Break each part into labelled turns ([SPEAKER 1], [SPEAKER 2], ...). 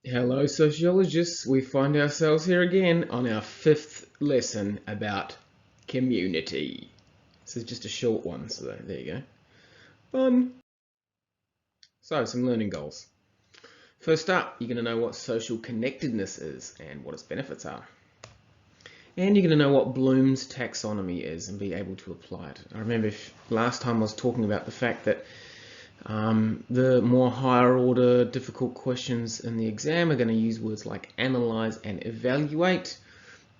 [SPEAKER 1] Hello, sociologists. We find ourselves here again on our fifth lesson about community. This is just a short one, so there you go. Fun. So, some learning goals. First up, you're going to know what social connectedness is and what its benefits are. And you're going to know what Bloom's taxonomy is and be able to apply it. I remember last time I was talking about the fact that the more higher order difficult questions in the exam are going to use words like analyze and evaluate.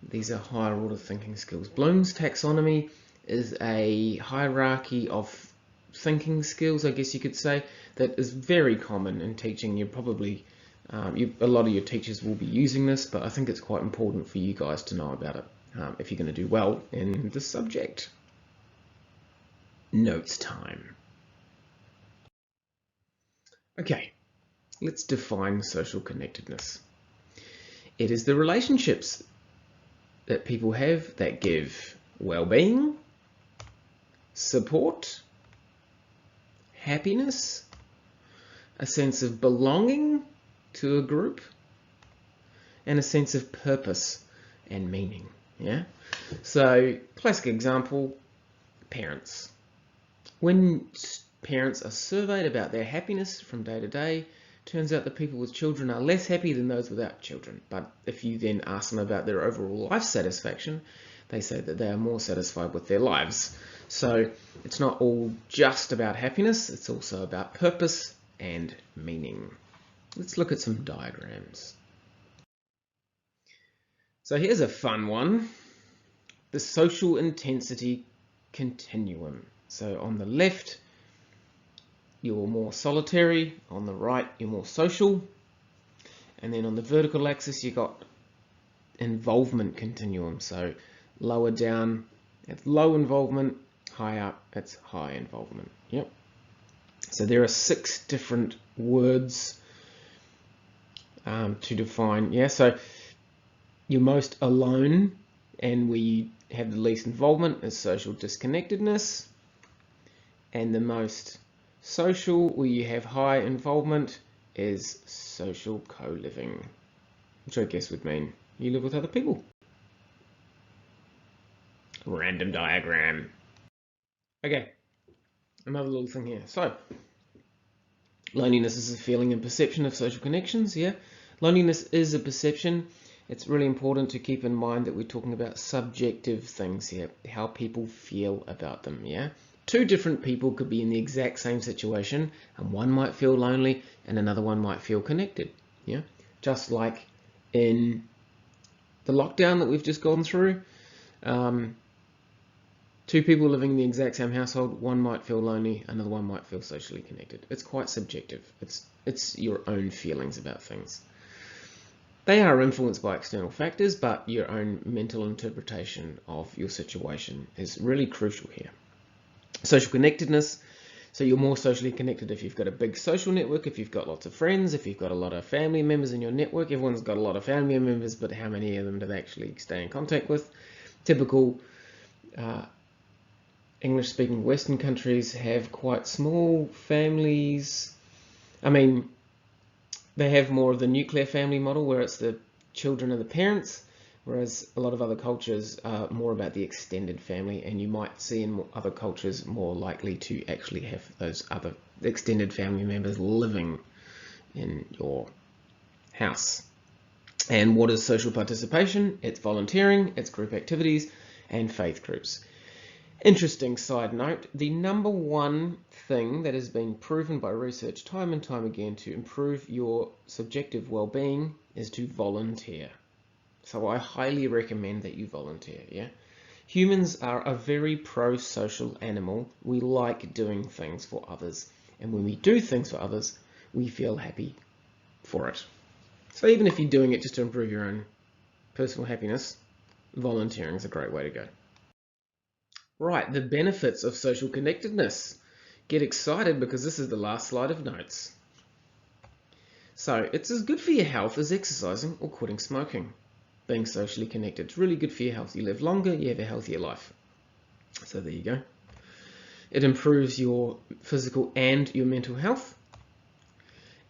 [SPEAKER 1] These are higher order thinking skills. Bloom's taxonomy is a hierarchy of thinking skills, I guess you could say, that is very common in teaching. You're probably, a lot of your teachers will be using this, but I think it's quite important for you guys to know about it if you're going to do well in the subject. Notes time. Okay, let's define social connectedness. It is the relationships that people have that give well-being, support, happiness, a sense of belonging to a group, and a sense of purpose and meaning. Yeah. So, classic example, parents. When parents are surveyed about their happiness from day to day, turns out that people with children are less happy than those without children. But if you then ask them about their overall life satisfaction, they say that they are more satisfied with their lives. So it's not all just about happiness, it's also about purpose and meaning. Let's look at some diagrams. So here's a fun one. The social intensity continuum. So on the left, you're more solitary, on the right you're more social, and then on the vertical axis you've got involvement continuum. So lower down it's low involvement, high up it's high involvement. Yep. So there are 6 different words to define. Yeah, so you're most alone and where you have the least involvement is social disconnectedness, and the most social, where you have high involvement, is social co-living, which I guess would mean you live with other people. Random diagram. Okay, another little thing here. So, loneliness is a feeling and perception of social connections, yeah? Loneliness is a perception. It's really important to keep in mind that we're talking about subjective things here, how people feel about them, yeah? 2 different people could be in the exact same situation, and one might feel lonely and another one might feel connected. Yeah, just like in the lockdown that we've just gone through, 2 people living in the exact same household, one might feel lonely, another one might feel socially connected. It's quite subjective. It's your own feelings about things. They are influenced by external factors, but your own mental interpretation of your situation is really crucial here. Social connectedness, so you're more socially connected if you've got a big social network, if you've got lots of friends, if you've got a lot of family members in your network. Everyone's got a lot of family members, but how many of them do they actually stay in contact with? Typical English-speaking Western countries have quite small families. I mean, they have more of the nuclear family model where it's the children and the parents, whereas a lot of other cultures are more about the extended family, and you might see in other cultures more likely to actually have those other extended family members living in your house. And what is social participation? It's volunteering, it's group activities, and faith groups. Interesting side note, the number one thing that has been proven by research time and time again to improve your subjective well-being is to volunteer. So I highly recommend that you volunteer, yeah? Humans are a very pro-social animal. We like doing things for others. And when we do things for others, we feel happy for it. So even if you're doing it just to improve your own personal happiness, volunteering is a great way to go. Right, the benefits of social connectedness. Get excited because this is the last slide of notes. So it's as good for your health as exercising or quitting smoking. Being socially connected. It's really good for your health. You live longer, you have a healthier life. So there you go. It improves your physical and your mental health.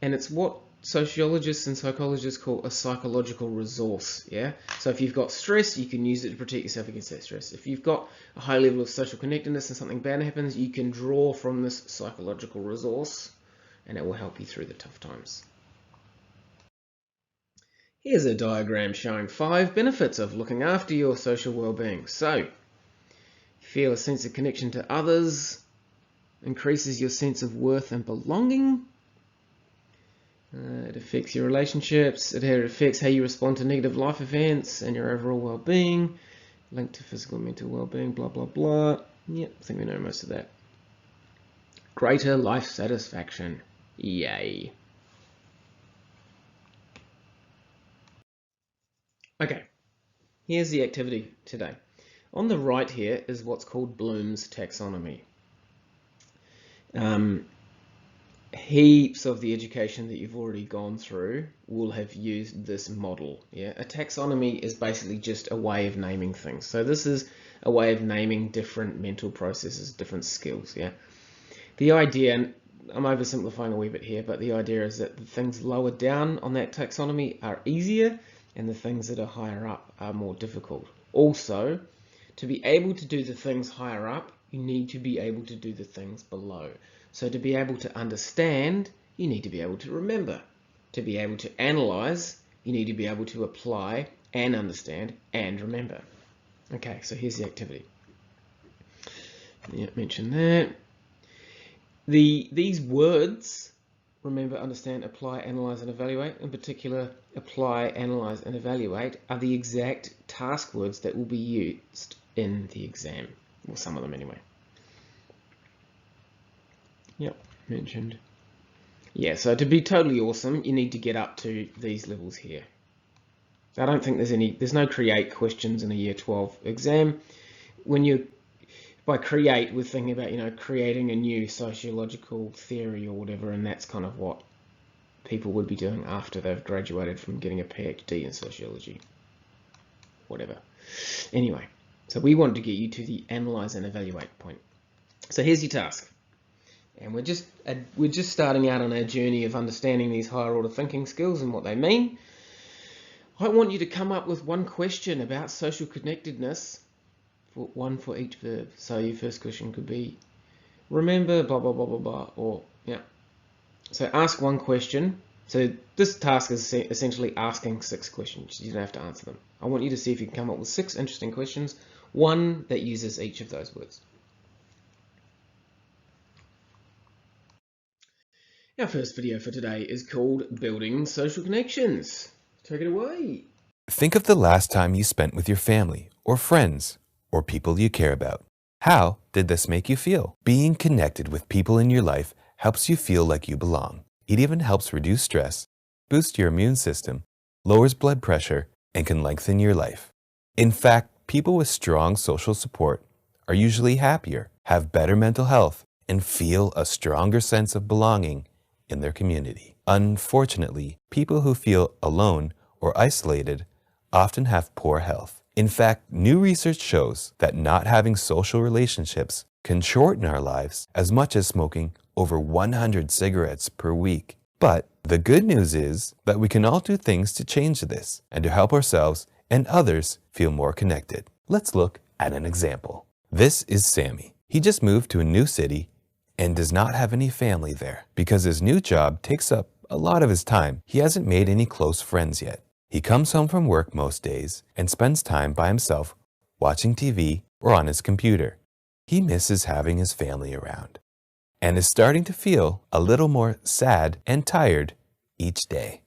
[SPEAKER 1] And it's what sociologists and psychologists call a psychological resource. Yeah. So if you've got stress, you can use it to protect yourself against that stress. If you've got a high level of social connectedness and something bad happens, you can draw from this psychological resource, and it will help you through the tough times. Here's a diagram showing 5 benefits of looking after your social well-being. So, feel a sense of connection to others, increases your sense of worth and belonging. It affects your relationships. It affects how you respond to negative life events and your overall well-being, linked to physical and mental well-being, blah, blah, blah. Yep, I think we know most of that. Greater life satisfaction. Yay. Okay, here's the activity today. On the right here is what's called Bloom's taxonomy. Heaps of the education that you've already gone through will have used this model. Yeah, a taxonomy is basically just a way of naming things. So this is a way of naming different mental processes, different skills. Yeah, the idea, and I'm oversimplifying a wee bit here, but the idea is that the things lower down on that taxonomy are easier, and the things that are higher up are more difficult. Also, to be able to do the things higher up, you need to be able to do the things below. So to be able to understand, you need to be able to remember. To be able to analyze, you need to be able to apply and understand and remember. Okay, so here's the activity. Yeah, mention that. These words, remember, understand, apply, analyze, and evaluate, in particular, apply, analyze, and evaluate, are the exact task words that will be used in the exam, or some of them anyway. Yep, mentioned. Yeah, so to be totally awesome, you need to get up to these levels here. So I don't think there's no create questions in a year 12 exam. By create, we're thinking about, creating a new sociological theory or whatever, and that's kind of what people would be doing after they've graduated from getting a PhD in sociology. Whatever. Anyway, so we wanted to get you to the analyze and evaluate point. So here's your task. And we're just starting out on our journey of understanding these higher order thinking skills and what they mean. I want you to come up with one question about social connectedness, one for each verb. So your first question could be, remember, blah, blah, blah, blah, blah, or, yeah. So ask one question. So this task is essentially asking 6 questions. You don't have to answer them. I want you to see if you can come up with 6 interesting questions, one that uses each of those words. Our first video for today is called Building Social Connections. Take it away.
[SPEAKER 2] Think of the last time you spent with your family or friends or people you care about. How did this make you feel? Being connected with people in your life helps you feel like you belong. It even helps reduce stress, boost your immune system, lowers blood pressure, and can lengthen your life. In fact, people with strong social support are usually happier, have better mental health, and feel a stronger sense of belonging in their community. Unfortunately, people who feel alone or isolated often have poor health. In fact, new research shows that not having social relationships can shorten our lives as much as smoking over 100 cigarettes per week. But the good news is that we can all do things to change this and to help ourselves and others feel more connected. Let's look at an example. This is Sammy. He just moved to a new city and does not have any family there. Because his new job takes up a lot of his time, he hasn't made any close friends yet. He comes home from work most days and spends time by himself watching TV or on his computer. He misses having his family around and is starting to feel a little more sad and tired each day.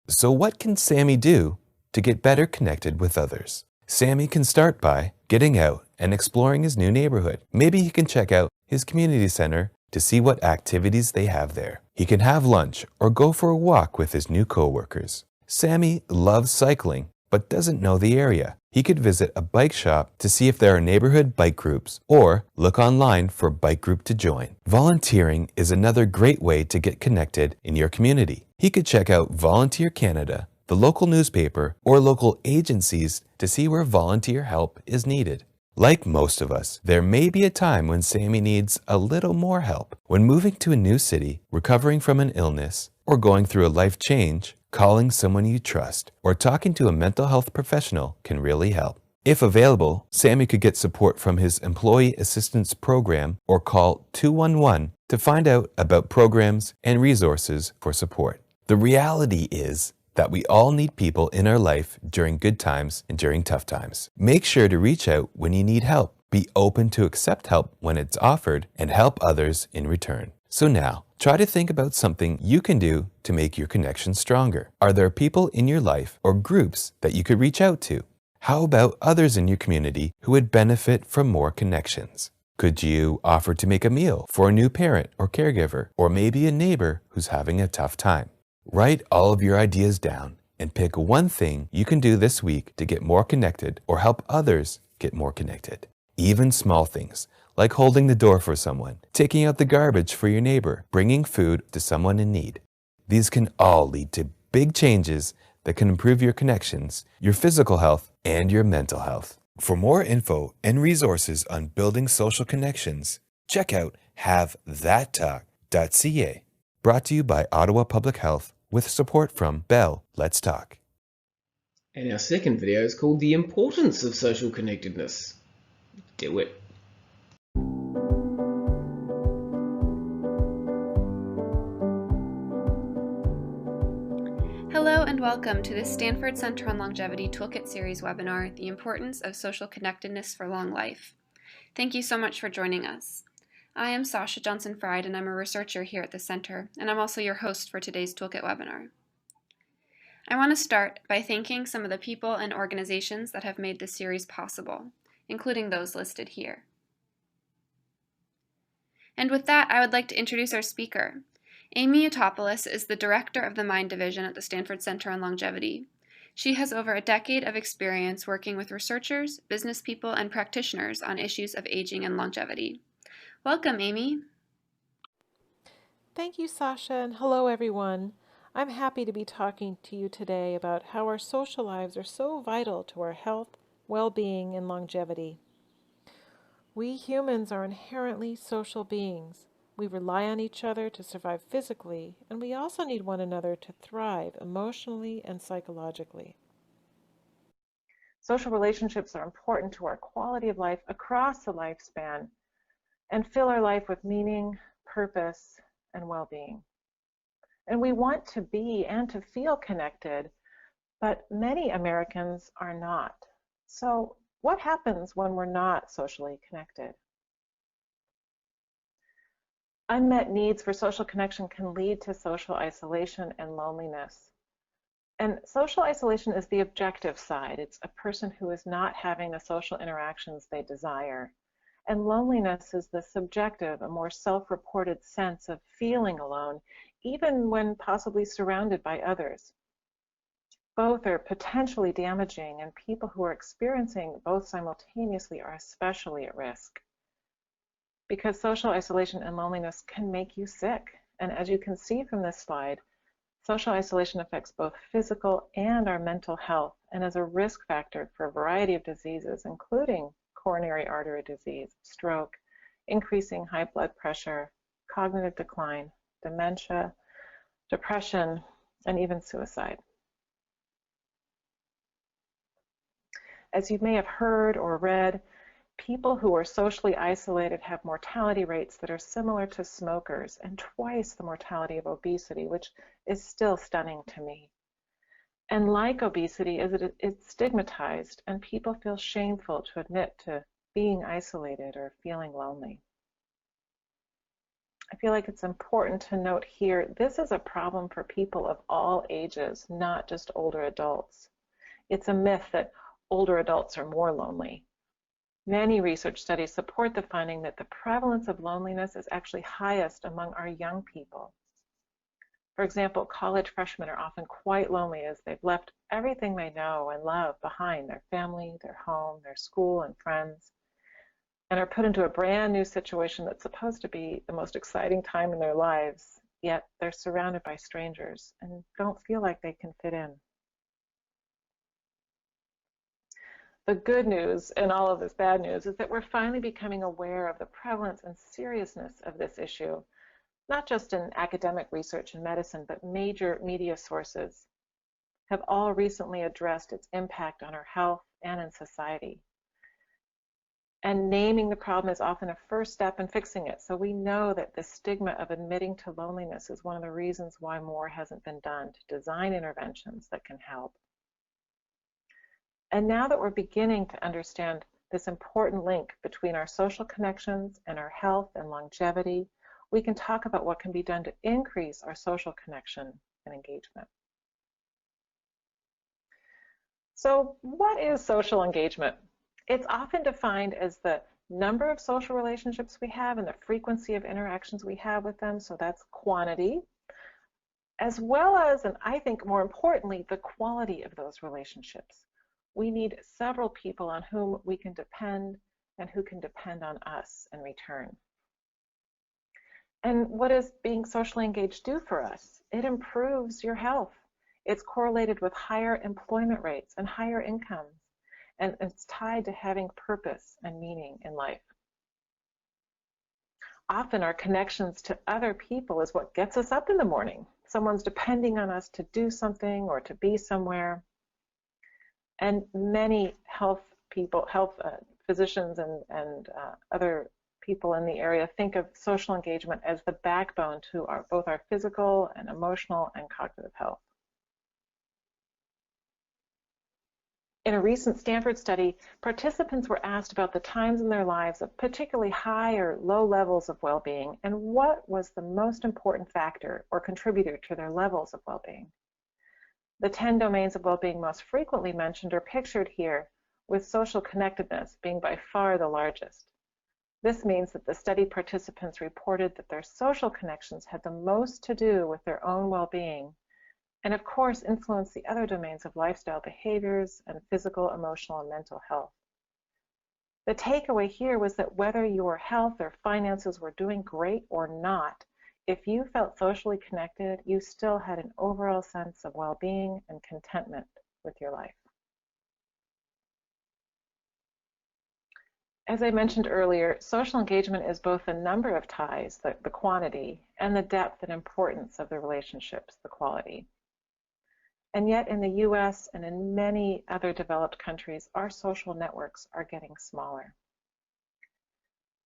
[SPEAKER 2] So what can Sammy do to get better connected with others? Sammy can start by getting out and exploring his new neighborhood. Maybe he can check out his community center to see what activities they have there. He can have lunch or go for a walk with his new coworkers. Sammy loves cycling but doesn't know the area. He could visit a bike shop to see if there are neighborhood bike groups or look online for a bike group to join. Volunteering is another great way to get connected in your community. He could check out Volunteer Canada, the local newspaper, or local agencies to see where volunteer help is needed. Like most of us, there may be a time when Sammy needs a little more help. When moving to a new city, recovering from an illness, or going through a life change, calling someone you trust or talking to a mental health professional can really help. If available, Sammy could get support from his Employee Assistance Program or call 211 to find out about programs and resources for support. The reality is that we all need people in our life during good times and during tough times. Make sure to reach out when you need help. Be open to accept help when it's offered and help others in return. So now, try to think about something you can do to make your connection stronger. Are there people in your life or groups that you could reach out to? How about others in your community who would benefit from more connections? Could you offer to make a meal for a new parent or caregiver, or maybe a neighbor who's having a tough time? Write all of your ideas down and pick one thing you can do this week to get more connected or help others get more connected. Even small things, like holding the door for someone, taking out the garbage for your neighbor, bringing food to someone in need. These can all lead to big changes that can improve your connections, your physical health, and your mental health. For more info and resources on building social connections, check out havethattalk.ca. Brought to you by Ottawa Public Health with support from Bell Let's Talk.
[SPEAKER 1] And our second video is called The Importance of Social Connectedness. Do it.
[SPEAKER 3] Hello and welcome to the Stanford Center on Longevity Toolkit Series webinar, The Importance of Social Connectedness for Long Life. Thank you so much for joining us. I am Sasha Johnson-Fried and I'm a researcher here at the Center, and I'm also your host for today's Toolkit webinar. I want to start by thanking some of the people and organizations that have made this series possible, including those listed here. And with that, I would like to introduce our speaker. Amy Utopoulos is the director of the Mind Division at the Stanford Center on Longevity. She has over a decade of experience working with researchers, business people, and practitioners on issues of aging and longevity. Welcome, Amy.
[SPEAKER 4] Thank you, Sasha, and hello, everyone. I'm happy to be talking to you today about how our social lives are so vital to our health, well-being, and longevity. We humans are inherently social beings. We rely on each other to survive physically, and we also need one another to thrive emotionally and psychologically. Social relationships are important to our quality of life across the lifespan and fill our life with meaning, purpose, and well-being. And we want to be and to feel connected, but many Americans are not. So what happens when we're not socially connected? Unmet needs for social connection can lead to social isolation and loneliness. And social isolation is the objective side. It's a person who is not having the social interactions they desire. And loneliness is the subjective, a more self-reported sense of feeling alone, even when possibly surrounded by others. Both are potentially damaging, and people who are experiencing both simultaneously are especially at risk. Because social isolation and loneliness can make you sick. And as you can see from this slide, social isolation affects both physical and our mental health, and is a risk factor for a variety of diseases, including coronary artery disease, stroke, increasing high blood pressure, cognitive decline, dementia, depression, and even suicide. As you may have heard or read, people who are socially isolated have mortality rates that are similar to smokers and twice the mortality of obesity, which is still stunning to me. And like obesity, it's stigmatized, and people feel shameful to admit to being isolated or feeling lonely. I feel like it's important to note here, this is a problem for people of all ages, not just older adults. It's a myth that older adults are more lonely. Many research studies support the finding that the prevalence of loneliness is actually highest among our young people. For example, college freshmen are often quite lonely as they've left everything they know and love behind, their family, their home, their school, and friends, and are put into a brand new situation that's supposed to be the most exciting time in their lives, yet they're surrounded by strangers and don't feel like they can fit in. The good news in all of this bad news is that we're finally becoming aware of the prevalence and seriousness of this issue. not just in academic research in medicine, but major media sources have all recently addressed its impact on our health and in society. And naming the problem is often a first step in fixing it. So we know that the stigma of admitting to loneliness is one of the reasons why more hasn't been done to design interventions that can help. And now that we're beginning to understand this important link between our social connections and our health and longevity, we can talk about what can be done to increase our social connection and engagement. So what is social engagement? It's often defined as the number of social relationships we have and the frequency of interactions we have with them, so that's quantity, as well as, and I think more importantly, the quality of those relationships. We need several people on whom we can depend and who can depend on us in return. And what does being socially engaged do for us? It improves your health. It's correlated with higher employment rates and higher incomes, and it's tied to having purpose and meaning in life. Often our connections to other people is what gets us up in the morning. Someone's depending on us to do something or to be somewhere. And many physicians and other people in the area think of social engagement as the backbone to both our physical and emotional and cognitive health. In a recent Stanford study, participants were asked about the times in their lives of particularly high or low levels of well-being and what was the most important factor or contributor to their levels of well-being. The 10 domains of well-being most frequently mentioned are pictured here, with social connectedness being by far the largest. This means that the study participants reported that their social connections had the most to do with their own well-being, and of course influence the other domains of lifestyle behaviors and physical, emotional, and mental health. The takeaway here was that whether your health or finances were doing great or not, if you felt socially connected, you still had an overall sense of well-being and contentment with your life. As I mentioned earlier, social engagement is both the number of ties, the quantity, and the depth and importance of the relationships, the quality. And yet in the US and in many other developed countries, our social networks are getting smaller.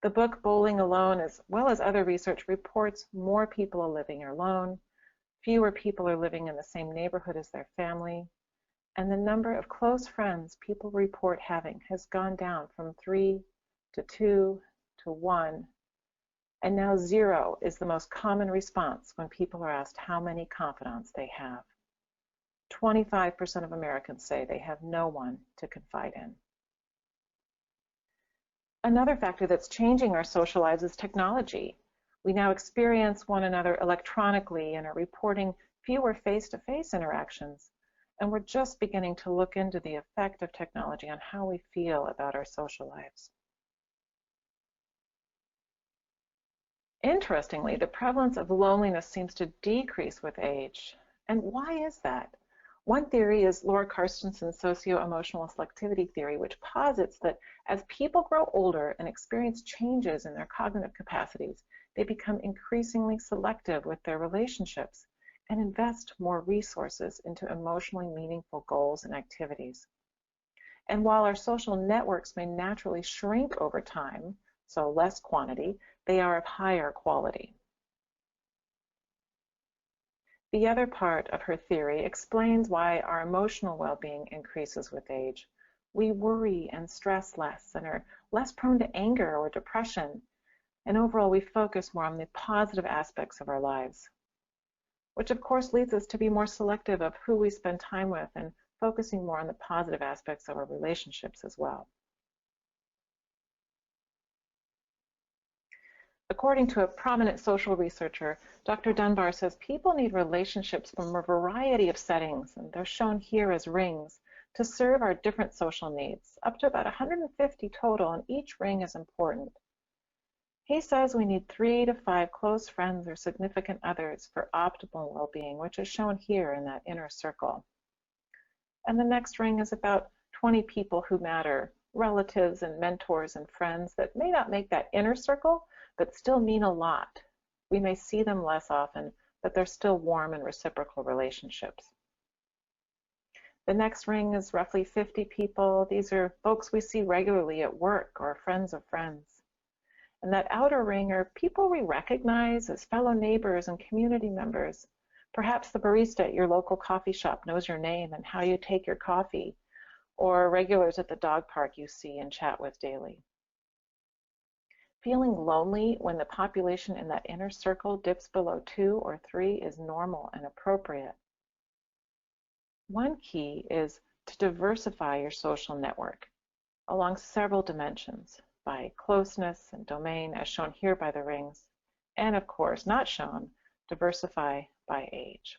[SPEAKER 4] The book Bowling Alone, as well as other research, reports more people are living alone, fewer people are living in the same neighborhood as their family, and the number of close friends people report having has gone down from 3 to 2 to 1, and now 0 is the most common response when people are asked how many confidants they have. 25% of Americans say they have no one to confide in. Another factor that's changing our social lives is technology. We now experience one another electronically and are reporting fewer face-to-face interactions, and we're just beginning to look into the effect of technology on how we feel about our social lives. Interestingly, the prevalence of loneliness seems to decrease with age. And why is that? One theory is Laura Carstenson's socio-emotional selectivity theory, which posits that as people grow older and experience changes in their cognitive capacities, they become increasingly selective with their relationships and invest more resources into emotionally meaningful goals and activities. And while our social networks may naturally shrink over time, so less quantity, they are of higher quality. The other part of her theory explains why our emotional well-being increases with age. We worry and stress less and are less prone to anger or depression, and overall we focus more on the positive aspects of our lives, which of course leads us to be more selective of who we spend time with and focusing more on the positive aspects of our relationships as well. According to a prominent social researcher, Dr. Dunbar says people need relationships from a variety of settings, and they're shown here as rings, to serve our different social needs, up to about 150 total, and each ring is important. He says we need 3 to 5 close friends or significant others for optimal well-being, which is shown here in that inner circle. And the next ring is about 20 people who matter, relatives and mentors and friends that may not make that inner circle, but still mean a lot. We may see them less often, but they're still warm and reciprocal relationships. The next ring is roughly 50 people. These are folks we see regularly at work or friends of friends. And that outer ring are people we recognize as fellow neighbors and community members. Perhaps the barista at your local coffee shop knows your name and how you take your coffee, or regulars at the dog park you see and chat with daily. Feeling lonely when the population in that inner circle dips below 2 or 3 is normal and appropriate. One key is to diversify your social network along several dimensions by closeness and domain, as shown here by the rings, and of course, not shown, diversify by age.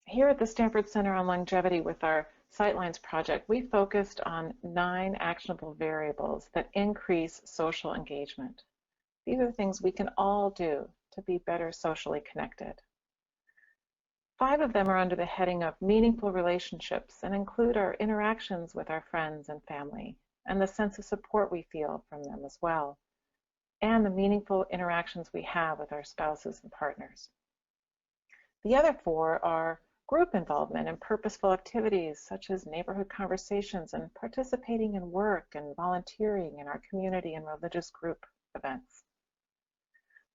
[SPEAKER 4] Here at the Stanford Center on Longevity with our Sightlines project, we focused on 9 actionable variables that increase social engagement. These are things we can all do to be better socially connected. 5 of them are under the heading of meaningful relationships and include our interactions with our friends and family and the sense of support we feel from them as well, and the meaningful interactions we have with our spouses and partners. The other 4 are group involvement in purposeful activities such as neighborhood conversations and participating in work and volunteering in our community and religious group events.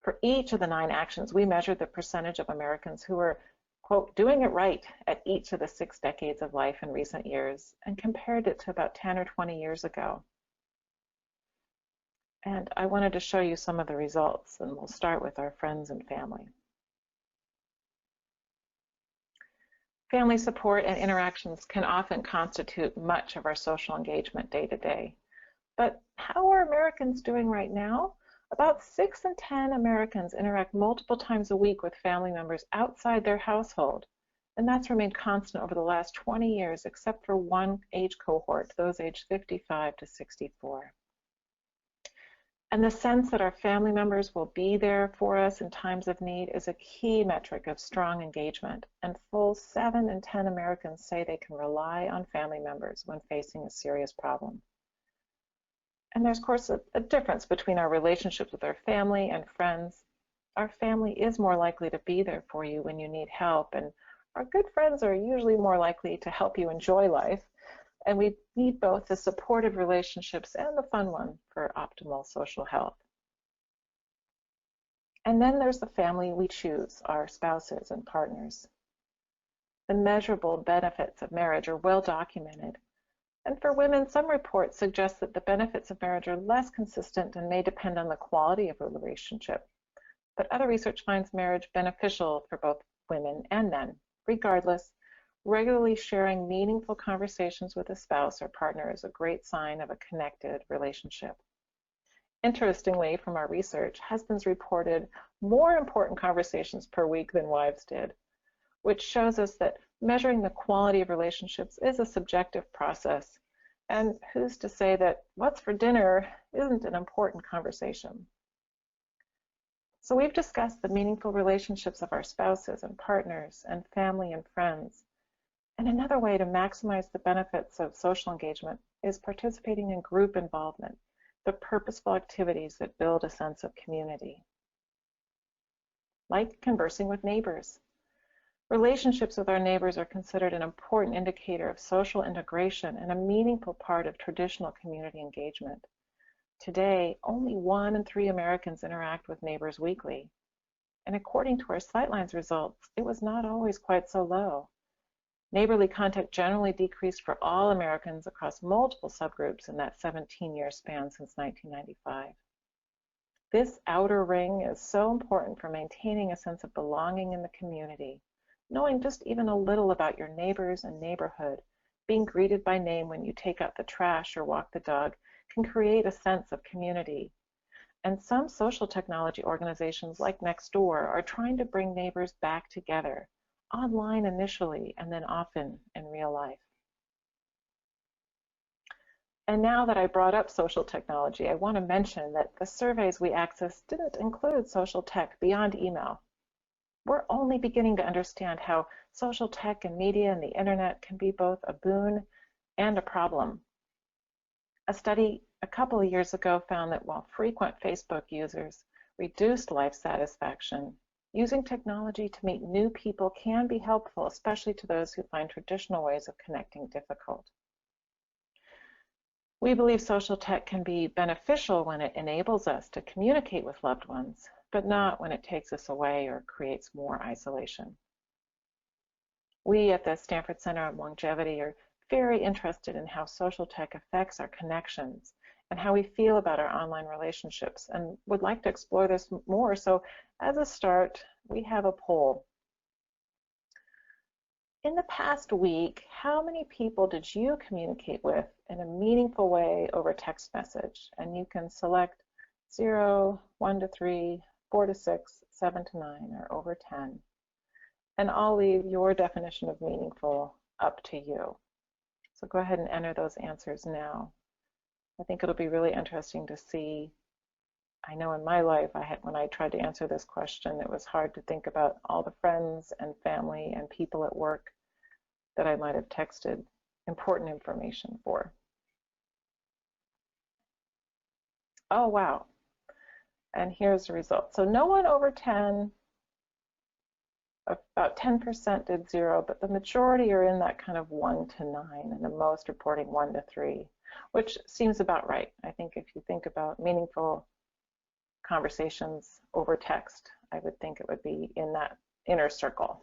[SPEAKER 4] For each of the 9 actions, we measured the percentage of Americans who were, quote, doing it right at each of the 6 decades of life in recent years and compared it to about 10 or 20 years ago. And I wanted to show you some of the results, and we'll start with our friends and family. Family support and interactions can often constitute much of our social engagement day to day. But how are Americans doing right now? About 6 in 10 Americans interact multiple times a week with family members outside their household, and that's remained constant over the last 20 years, except for one age cohort, those aged 55 to 64. And the sense that our family members will be there for us in times of need is a key metric of strong engagement, and full 7 in 10 Americans say they can rely on family members when facing a serious problem. And there's, of course, a difference between our relationships with our family and friends. Our family is more likely to be there for you when you need help, and our good friends are usually more likely to help you enjoy life. And we need both the supportive relationships and the fun one for optimal social health. And then there's the family we choose, our spouses and partners. The measurable benefits of marriage are well documented. And for women, some reports suggest that the benefits of marriage are less consistent and may depend on the quality of a relationship. But other research finds marriage beneficial for both women and men. Regardless, regularly sharing meaningful conversations with a spouse or partner is a great sign of a connected relationship. Interestingly, from our research, husbands reported more important conversations per week than wives did, which shows us that measuring the quality of relationships is a subjective process. And who's to say that what's for dinner isn't an important conversation? So we've discussed the meaningful relationships of our spouses and partners and family and friends. And another way to maximize the benefits of social engagement is participating in group involvement, the purposeful activities that build a sense of community. Like conversing with neighbors. Relationships with our neighbors are considered an important indicator of social integration and a meaningful part of traditional community engagement. Today, only 1 in 3 Americans interact with neighbors weekly. And according to our Sightlines results, it was not always quite so low. Neighborly contact generally decreased for all Americans across multiple subgroups in that 17-year span since 1995. This outer ring is so important for maintaining a sense of belonging in the community. Knowing just even a little about your neighbors and neighborhood, being greeted by name when you take out the trash or walk the dog, can create a sense of community. And some social technology organizations like Nextdoor are trying to bring neighbors back together, online initially and then often in real life. And now that I brought up social technology, I want to mention that the surveys we accessed didn't include social tech beyond email. We're only beginning to understand how social tech and media and the internet can be both a boon and a problem. A study a couple of years ago found that while frequent Facebook users reduced life satisfaction, using technology to meet new people can be helpful, especially to those who find traditional ways of connecting difficult. We believe social tech can be beneficial when it enables us to communicate with loved ones, but not when it takes us away or creates more isolation. We at the Stanford Center on Longevity are very interested in how social tech affects our connections and how we feel about our online relationships, and would like to explore this more. So as a start, we have a poll. In the past week, how many people did you communicate with in a meaningful way over text message? And you can select 0, 1 to 3, 4 to 6, 7 to 9, or over 10. And I'll leave your definition of meaningful up to you. So go ahead and enter those answers now. I think it'll be really interesting to see. I know in my life, when I tried to answer this question, it was hard to think about all the friends and family and people at work that I might have texted important information for. Oh, wow. And here's the result. So no one over 10, about 10% did 0, but the majority are in that kind of 1 to 9, and the most reporting 1 to 3, which seems about right. I think if you think about meaningful conversations over text, I would think it would be in that inner circle.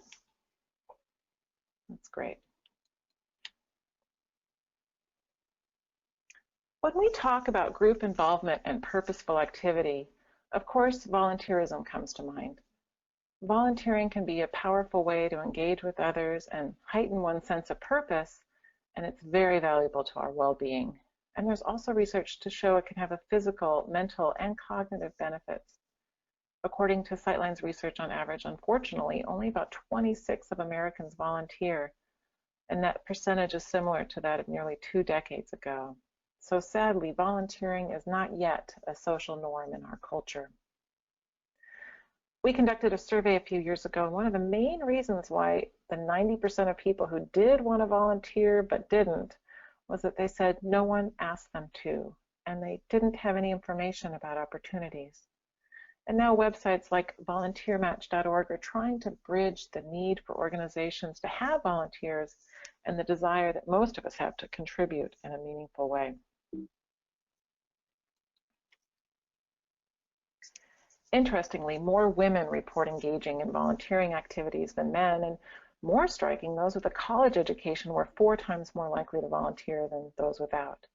[SPEAKER 4] That's great. When we talk about group involvement and purposeful activity, of course, volunteerism comes to mind. Volunteering can be a powerful way to engage with others and heighten one's sense of purpose, and it's very valuable to our well-being. And there's also research to show it can have a physical, mental, and cognitive benefits. According to Sightline's research, on average, unfortunately, only about 26 of Americans volunteer, and that percentage is similar to that of nearly 2 decades ago. So sadly, volunteering is not yet a social norm in our culture. We conducted a survey a few years ago, and one of the main reasons why the 90% of people who did want to volunteer but didn't was that they said no one asked them to, and they didn't have any information about opportunities. And now websites like volunteermatch.org are trying to bridge the need for organizations to have volunteers and the desire that most of us have to contribute in a meaningful way. Interestingly, more women report engaging in volunteering activities than men, and more striking, those with a college education were 4 times more likely to volunteer than those without.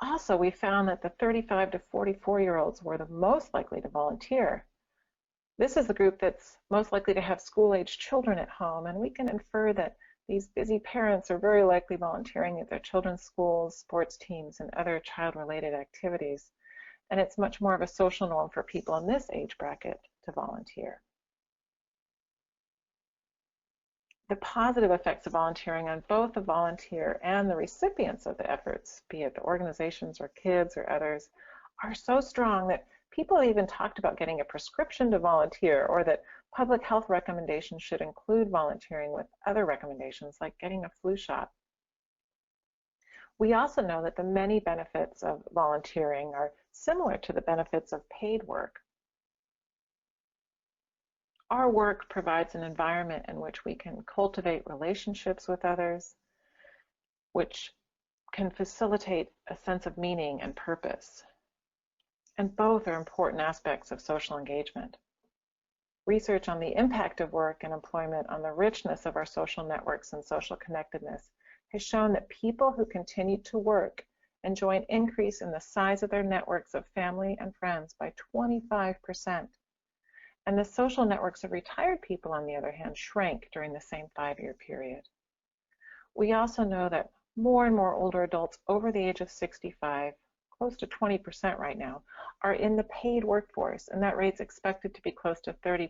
[SPEAKER 4] Also, we found that the 35 to 44-year-olds were the most likely to volunteer. This is the group that's most likely to have school-aged children at home, and we can infer that these busy parents are very likely volunteering at their children's schools, sports teams, and other child-related activities. And it's much more of a social norm for people in this age bracket to volunteer. The positive effects of volunteering on both the volunteer and the recipients of the efforts, be it the organizations or kids or others, are so strong that people even talked about getting a prescription to volunteer, or that public health recommendations should include volunteering with other recommendations like getting a flu shot. We also know that the many benefits of volunteering are similar to the benefits of paid work. Our work provides an environment in which we can cultivate relationships with others, which can facilitate a sense of meaning and purpose. And both are important aspects of social engagement. Research on the impact of work and employment on the richness of our social networks and social connectedness has shown that people who continue to work enjoy an increase in the size of their networks of family and friends by 25%. And the social networks of retired people, on the other hand, shrank during the same 5-year period. We also know that more and more older adults over the age of 65, close to 20% right now, are in the paid workforce, and that rate's expected to be close to 30%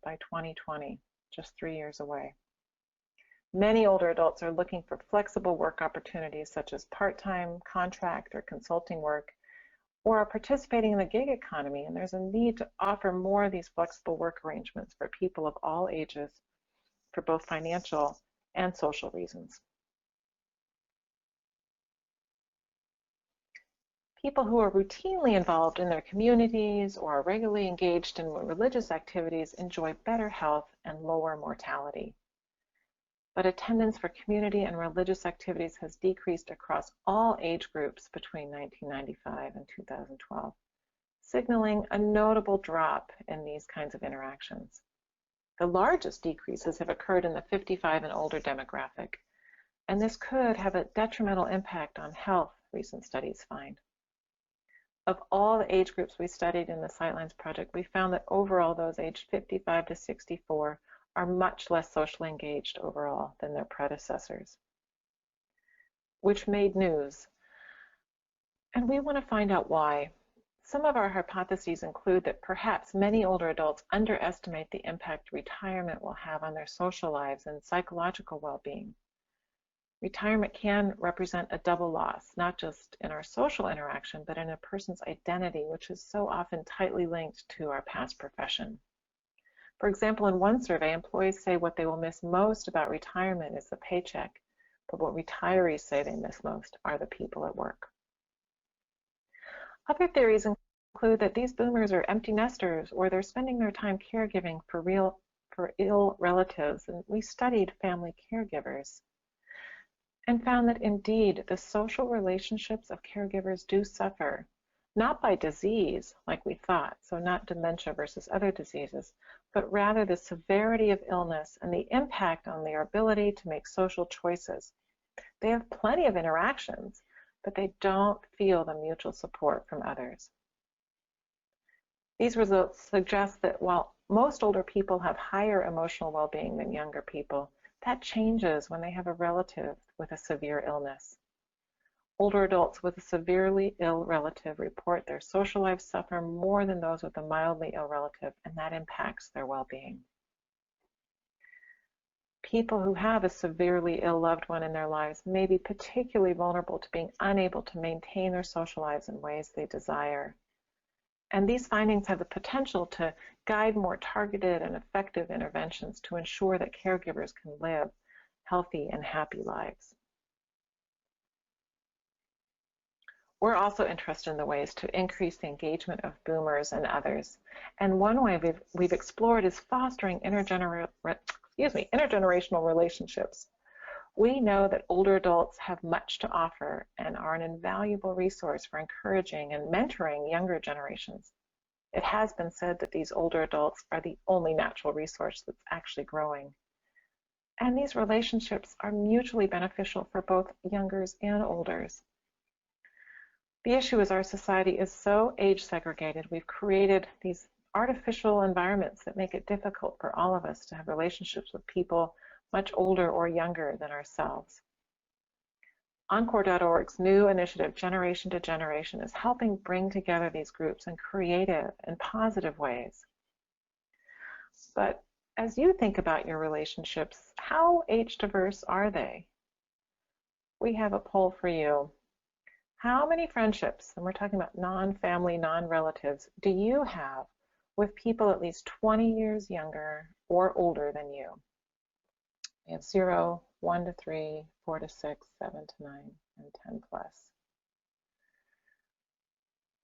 [SPEAKER 4] by 2020, just 3 years away. Many older adults are looking for flexible work opportunities such as part-time, contract, or consulting work, or are participating in the gig economy, and there's a need to offer more of these flexible work arrangements for people of all ages for both financial and social reasons. People who are routinely involved in their communities or are regularly engaged in religious activities enjoy better health and lower mortality. But attendance for community and religious activities has decreased across all age groups between 1995 and 2012, signaling a notable drop in these kinds of interactions. The largest decreases have occurred in the 55 and older demographic, and this could have a detrimental impact on health, recent studies find. Of all the age groups we studied in the Sightlines project, we found that overall those aged 55 to 64 are much less socially engaged overall than their predecessors, which made news. And we want to find out why. Some of our hypotheses include that perhaps many older adults underestimate the impact retirement will have on their social lives and psychological well-being. Retirement can represent a double loss, not just in our social interaction, but in a person's identity, which is so often tightly linked to our past profession. For example, in one survey, employees say what they will miss most about retirement is the paycheck, but what retirees say they miss most are the people at work. Other theories include that these boomers are empty nesters, or they're spending their time caregiving for ill relatives, and we studied family caregivers and found that indeed the social relationships of caregivers do suffer, not by disease like we thought, so not dementia versus other diseases, but rather the severity of illness and the impact on their ability to make social choices. They have plenty of interactions, but they don't feel the mutual support from others. These results suggest that while most older people have higher emotional well-being than younger people, that changes when they have a relative with a severe illness. Older adults with a severely ill relative report their social lives suffer more than those with a mildly ill relative, and that impacts their well-being. People who have a severely ill loved one in their lives may be particularly vulnerable to being unable to maintain their social lives in ways they desire. And these findings have the potential to guide more targeted and effective interventions to ensure that caregivers can live healthy and happy lives. We're also interested in the ways to increase the engagement of boomers and others. And one way we've explored is fostering intergenerational relationships. We know that older adults have much to offer and are an invaluable resource for encouraging and mentoring younger generations. It has been said that these older adults are the only natural resource that's actually growing. And these relationships are mutually beneficial for both youngers and olders. The issue is our society is so age segregated, we've created these artificial environments that make it difficult for all of us to have relationships with people much older or younger than ourselves. Encore.org's new initiative, Generation to Generation, is helping bring together these groups in creative and positive ways. But as you think about your relationships, how age diverse are they? We have a poll for you. How many friendships, and we're talking about non-family, non-relatives, do you have with people at least 20 years younger or older than you? We have 0, 1 to 3, 4 to 6, 7 to 9, and 10 plus.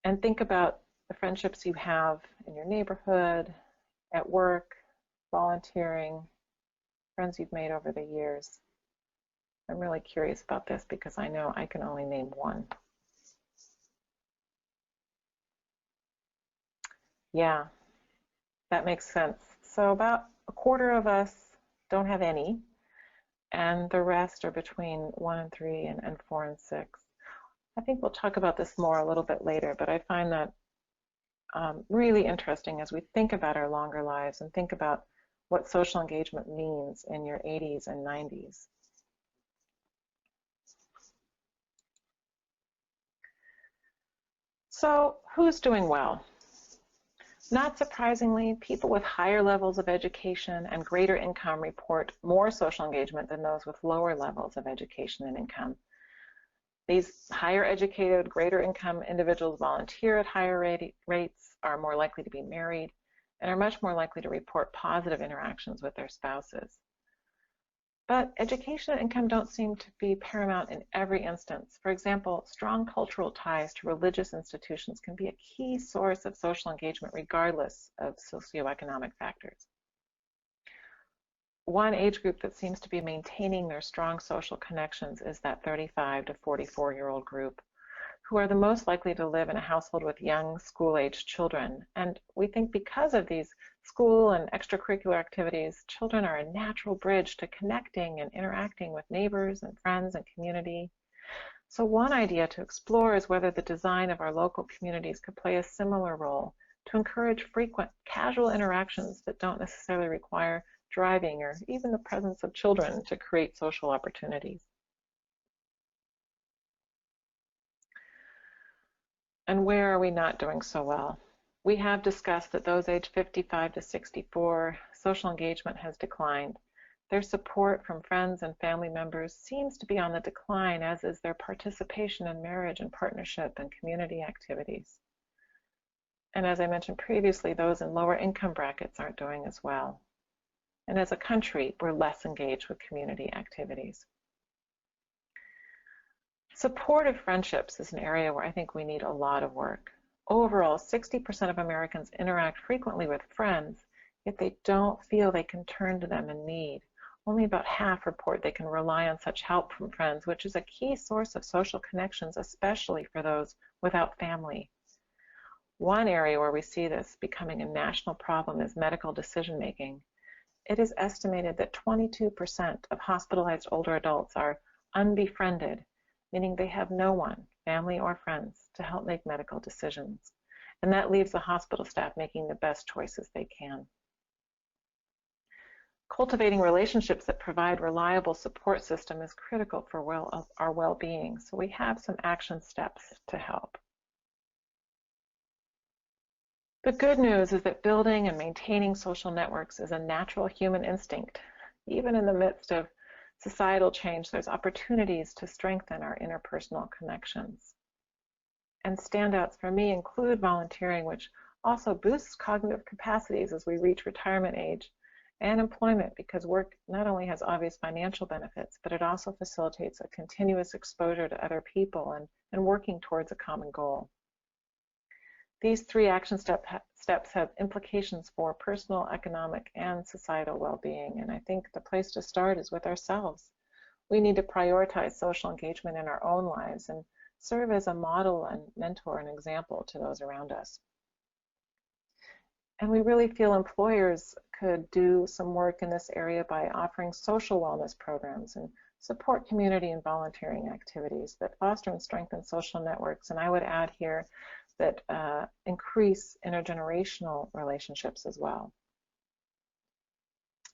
[SPEAKER 4] And think about the friendships you have in your neighborhood, at work, volunteering, friends you've made over the years. I'm really curious about this because I know I can only name one. Yeah, that makes sense. So about a quarter of us don't have any, and the rest are between 1 and 3 and 4 and 6. I think we'll talk about this more a little bit later, but I find that really interesting as we think about our longer lives and think about what social engagement means in your 80s and 90s. So who's doing well? Not surprisingly, people with higher levels of education and greater income report more social engagement than those with lower levels of education and income. These higher educated, greater income individuals volunteer at higher rates, are more likely to be married, and are much more likely to report positive interactions with their spouses. But education and income don't seem to be paramount in every instance. For example, strong cultural ties to religious institutions can be a key source of social engagement regardless of socioeconomic factors. One age group that seems to be maintaining their strong social connections is that 35 to 44-year-old group, who are the most likely to live in a household with young school-aged children. And we think because of these school and extracurricular activities, children are a natural bridge to connecting and interacting with neighbors and friends and community. So one idea to explore is whether the design of our local communities could play a similar role to encourage frequent casual interactions that don't necessarily require driving or even the presence of children to create social opportunities. And where are we not doing so well? We have discussed that those aged 55 to 64, social engagement has declined. Their support from friends and family members seems to be on the decline, as is their participation in marriage and partnership and community activities. And as I mentioned previously, those in lower income brackets aren't doing as well. And as a country, we're less engaged with community activities. Supportive friendships is an area where I think we need a lot of work. Overall, 60% of Americans interact frequently with friends, yet they don't feel they can turn to them in need. Only about half report they can rely on such help from friends, which is a key source of social connections, especially for those without family. One area where we see this becoming a national problem is medical decision-making. It is estimated that 22% of hospitalized older adults are unbefriended, meaning they have no one, family or friends, to help make medical decisions. And that leaves the hospital staff making the best choices they can. Cultivating relationships that provide reliable support system is critical for our well-being, so we have some action steps to help. The good news is that building and maintaining social networks is a natural human instinct. Even in the midst of societal change, there's opportunities to strengthen our interpersonal connections. And standouts for me include volunteering, which also boosts cognitive capacities as we reach retirement age, and employment, because work not only has obvious financial benefits, but it also facilitates a continuous exposure to other people and working towards a common goal. These three action steps have implications for personal, economic, and societal well-being, and I think the place to start is with ourselves. We need to prioritize social engagement in our own lives and serve as a model and mentor and example to those around us. And we really feel employers could do some work in this area by offering social wellness programs and support community and volunteering activities that foster and strengthen social networks. And I would add here that increase intergenerational relationships as well.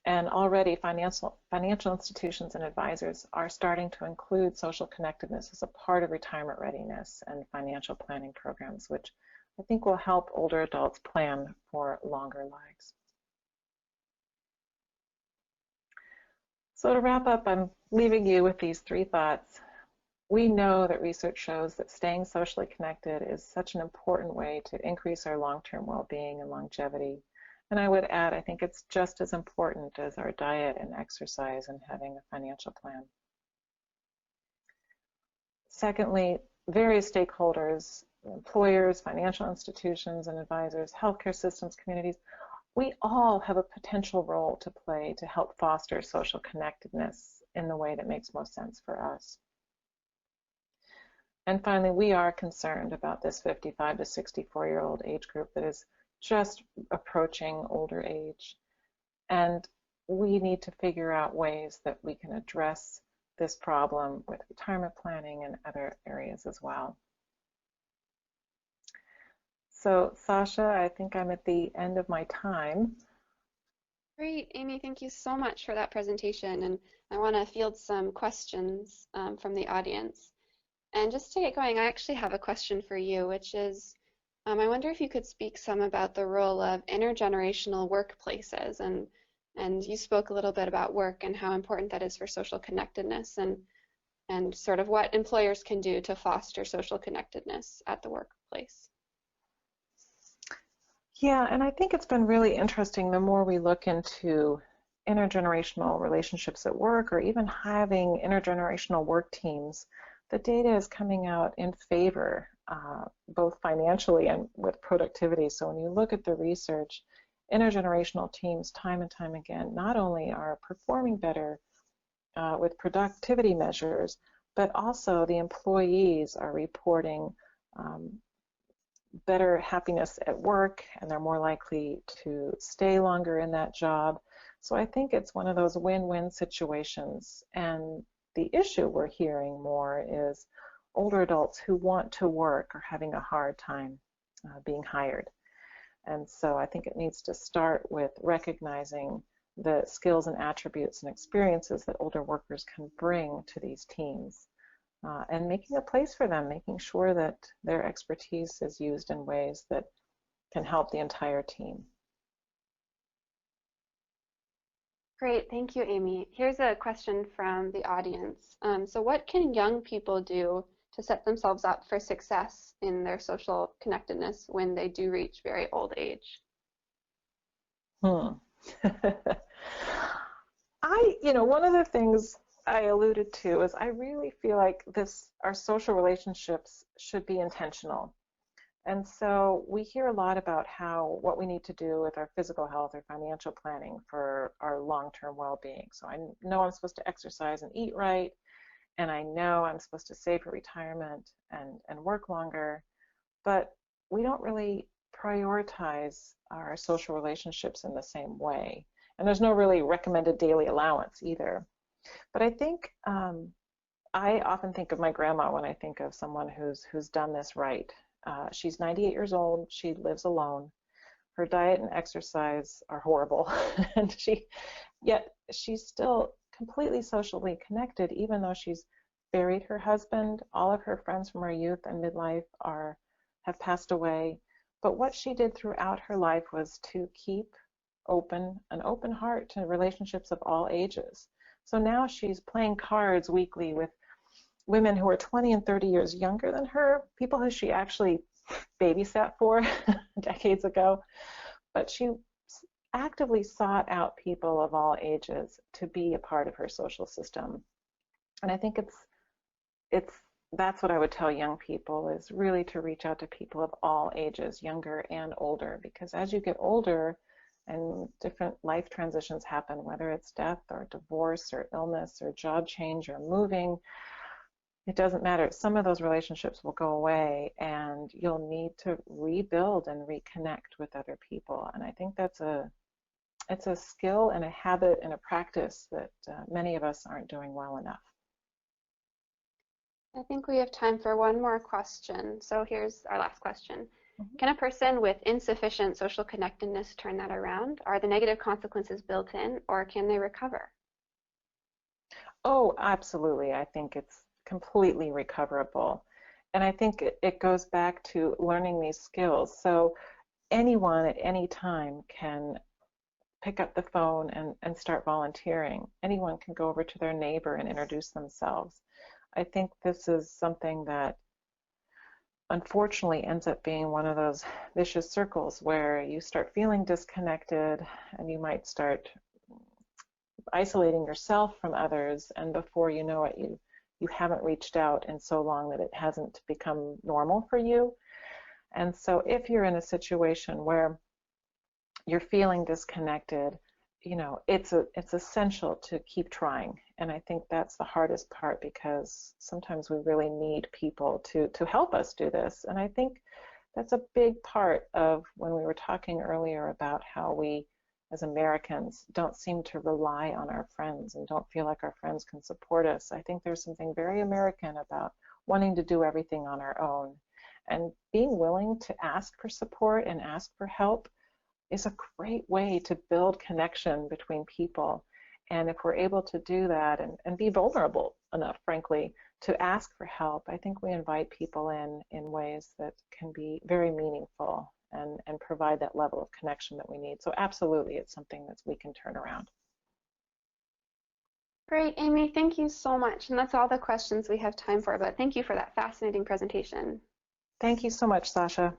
[SPEAKER 4] And already financial institutions and advisors are starting to include social connectedness as a part of retirement readiness and financial planning programs, which I think will help older adults plan for longer lives. So to wrap up, I'm leaving you with these three thoughts. We know that research shows that staying socially connected is such an important way to increase our long-term well-being and longevity. And I would add, I think it's just as important as our diet and exercise and having a financial plan. Secondly, various stakeholders, employers, financial institutions and advisors, healthcare systems, communities, we all have a potential role to play to help foster social connectedness in the way that makes most sense for us. And finally, we are concerned about this 55 to 64-year-old age group that is just approaching older age. And we need to figure out ways that we can address this problem with retirement planning and other areas as well. So, Sasha, I think I'm at the end of my time.
[SPEAKER 3] Great, Amy, thank you so much for that presentation. And I want to field some questions from the audience. And just to get going, I actually have a question for you, which is, I wonder if you could speak some about the role of intergenerational workplaces. And you spoke a little bit about work and how important that is for social connectedness and sort of what employers can do to foster social connectedness at the workplace.
[SPEAKER 4] Yeah, and I think it's been really interesting the more we look into intergenerational relationships at work, or even having intergenerational work teams, the data is coming out in favor, both financially and with productivity. So when you look at the research, intergenerational teams, time and time again, not only are performing better with productivity measures, but also the employees are reporting better happiness at work, and they're more likely to stay longer in that job. So I think it's one of those win-win situations. And the issue we're hearing more is older adults who want to work are having a hard time being hired. And so I think it needs to start with recognizing the skills and attributes and experiences that older workers can bring to these teams, and making a place for them, making sure that their expertise is used in ways that can help the entire team.
[SPEAKER 3] Great, thank you, Amy. Here's a question from the audience. So what can young people do to set themselves up for success in their social connectedness when they do reach very old age?
[SPEAKER 4] One of the things I alluded to is I really feel like our social relationships should be intentional. And so we hear a lot about what we need to do with our physical health or financial planning for our long-term well-being. So I know I'm supposed to exercise and eat right, and I know I'm supposed to save for retirement and work longer, but we don't really prioritize our social relationships in the same way. And there's no really recommended daily allowance either. But I think I often think of my grandma when I think of someone who's done this right. She's 98 years old. She lives alone. Her diet and exercise are horrible, and yet she's still completely socially connected, even though she's buried her husband. All of her friends from her youth and midlife have passed away. But what she did throughout her life was to keep an open heart to relationships of all ages. So now she's playing cards weekly with women who are 20 and 30 years younger than her, people who she actually babysat for decades ago. But she actively sought out people of all ages to be a part of her social system. And I think that's what I would tell young people, is really to reach out to people of all ages, younger and older, because as you get older and different life transitions happen, whether it's death or divorce or illness or job change or moving, it doesn't matter. Some of those relationships will go away, and you'll need to rebuild and reconnect with other people. And I think it's a skill and a habit and a practice that many of us aren't doing well enough.
[SPEAKER 3] I think we have time for one more question. So here's our last question. Can a person with insufficient social connectedness turn that around? Are the negative consequences built in, or can they recover?
[SPEAKER 4] Oh, absolutely. I think it's completely recoverable. And I think it goes back to learning these skills. So anyone at any time can pick up the phone and start volunteering. Anyone can go over to their neighbor and introduce themselves. I think this is something that unfortunately ends up being one of those vicious circles where you start feeling disconnected, and you might start isolating yourself from others, and before you know it, you haven't reached out in so long that it hasn't become normal for you. And so if you're in a situation where you're feeling disconnected, it's essential to keep trying. And I think that's the hardest part, because sometimes we really need people to help us do this. And I think that's a big part of when we were talking earlier about how we as Americans don't seem to rely on our friends and don't feel like our friends can support us. I think there's something very American about wanting to do everything on our own, and being willing to ask for support and ask for help is a great way to build connection between people. And if we're able to do that and be vulnerable enough, frankly, to ask for help, I think we invite people in ways that can be very meaningful and provide that level of connection that we need. So absolutely, it's something that we can turn around.
[SPEAKER 3] Great, Amy, thank you so much. And that's all the questions we have time for, but thank you for that fascinating presentation.
[SPEAKER 4] Thank you so much, Sasha.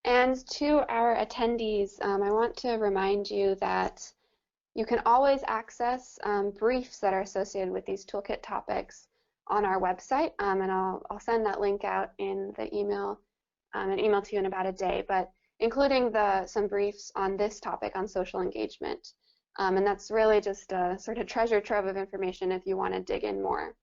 [SPEAKER 3] And to our attendees, I want to remind you that You can always access briefs that are associated with these toolkit topics on our website, and I'll send that link out in the email, an email to you in about a day, but including some briefs on this topic on social engagement. And that's really just a sort of treasure trove of information if you want to dig in more.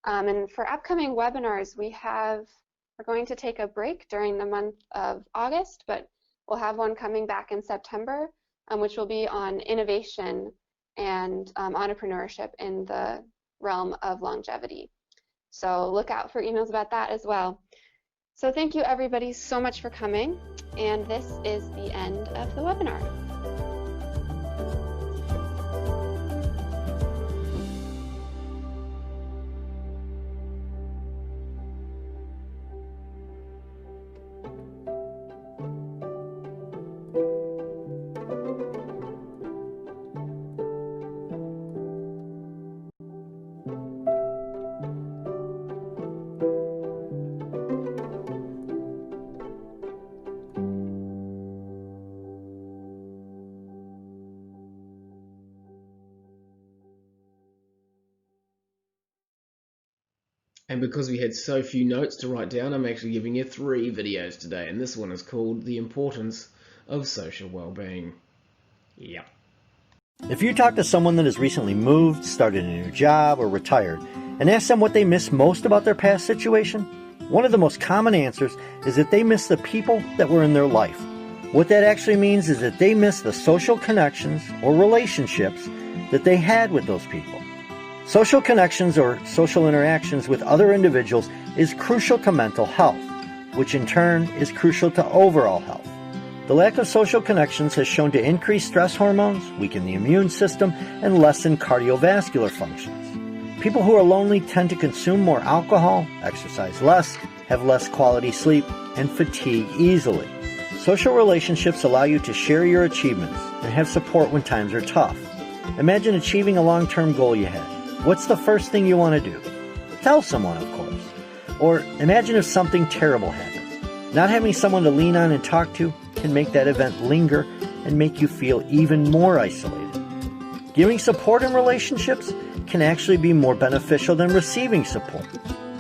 [SPEAKER 3] And for upcoming webinars, we're going to take a break during the month of August, but we'll have one coming back in September, which will be on innovation and entrepreneurship in the realm of longevity. So look out for emails about that as well. So thank you everybody so much for coming, and this is the end of the webinar.
[SPEAKER 1] And because we had so few notes to write down, I'm actually giving you 3 videos today, and this one is called The Importance of Social Wellbeing. Yep.
[SPEAKER 5] If you talk to someone that has recently moved, started a new job, or retired, and ask them what they miss most about their past situation, one of the most common answers is that they miss the people that were in their life. What that actually means is that they miss the social connections or relationships that they had with those people. Social connections or social interactions with other individuals is crucial to mental health, which in turn is crucial to overall health. The lack of social connections has shown to increase stress hormones, weaken the immune system, and lessen cardiovascular functions. People who are lonely tend to consume more alcohol, exercise less, have less quality sleep, and fatigue easily. Social relationships allow you to share your achievements and have support when times are tough. Imagine achieving a long-term goal you had. What's the first thing you want to do? Tell someone, of course. Or imagine if something terrible happens. Not having someone to lean on and talk to can make that event linger and make you feel even more isolated. Giving support in relationships can actually be more beneficial than receiving support.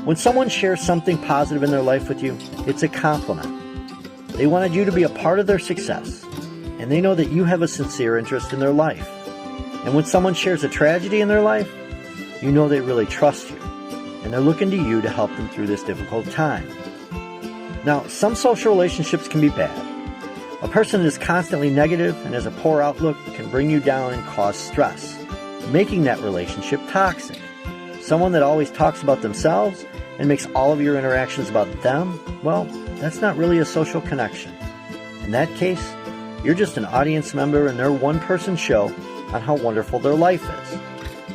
[SPEAKER 5] When someone shares something positive in their life with you, it's a compliment. They wanted you to be a part of their success, and they know that you have a sincere interest in their life. And when someone shares a tragedy in their life, you know they really trust you, and they're looking to you to help them through this difficult time. Now, some social relationships can be bad. A person that is constantly negative and has a poor outlook can bring you down and cause stress, making that relationship toxic. Someone that always talks about themselves and makes all of your interactions about them, well, that's not really a social connection. In that case, you're just an audience member in their one-person show on how wonderful their life is.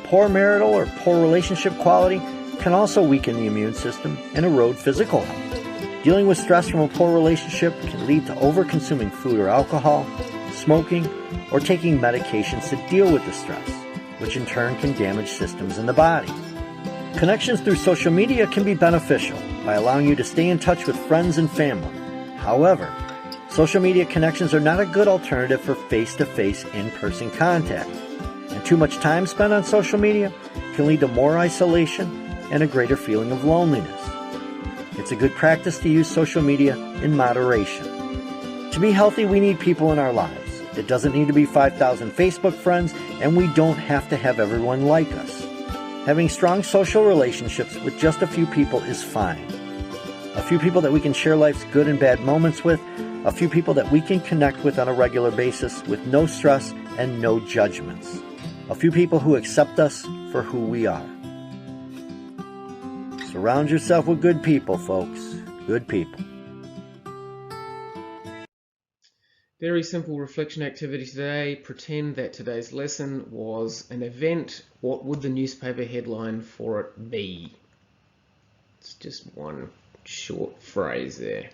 [SPEAKER 5] Poor marital or poor relationship quality can also weaken the immune system and erode physical health. Dealing with stress from a poor relationship can lead to over-consuming food or alcohol, smoking, or taking medications to deal with the stress, which in turn can damage systems in the body. Connections through social media can be beneficial by allowing you to stay in touch with friends and family. However, social media connections are not a good alternative for face-to-face, in-person contact. And too much time spent on social media can lead to more isolation and a greater feeling of loneliness. It's a good practice to use social media in moderation. To be healthy, we need people in our lives. It doesn't need to be 5,000 Facebook friends, and we don't have to have everyone like us. Having strong social relationships with just a few people is fine. A few people that we can share life's good and bad moments with, a few people that we can connect with on a regular basis with no stress and no judgments. A few people who accept us for who we are. Surround yourself with good people, folks. Good people.
[SPEAKER 1] Very simple reflection activity today. Pretend that today's lesson was an event. What would the newspaper headline for it be? It's just one short phrase there.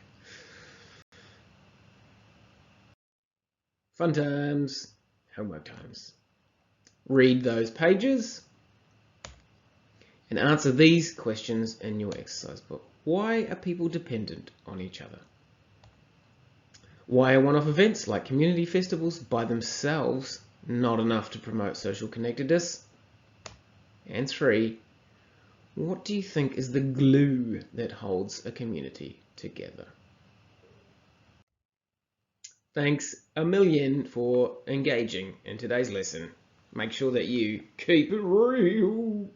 [SPEAKER 1] Fun times, homework times. Read those pages and answer these questions in your exercise book. Why are people dependent on each other? Why are one-off events like community festivals by themselves not enough to promote social connectedness? And 3, what do you think is the glue that holds a community together? Thanks a million for engaging in today's lesson. Make sure that you keep it real.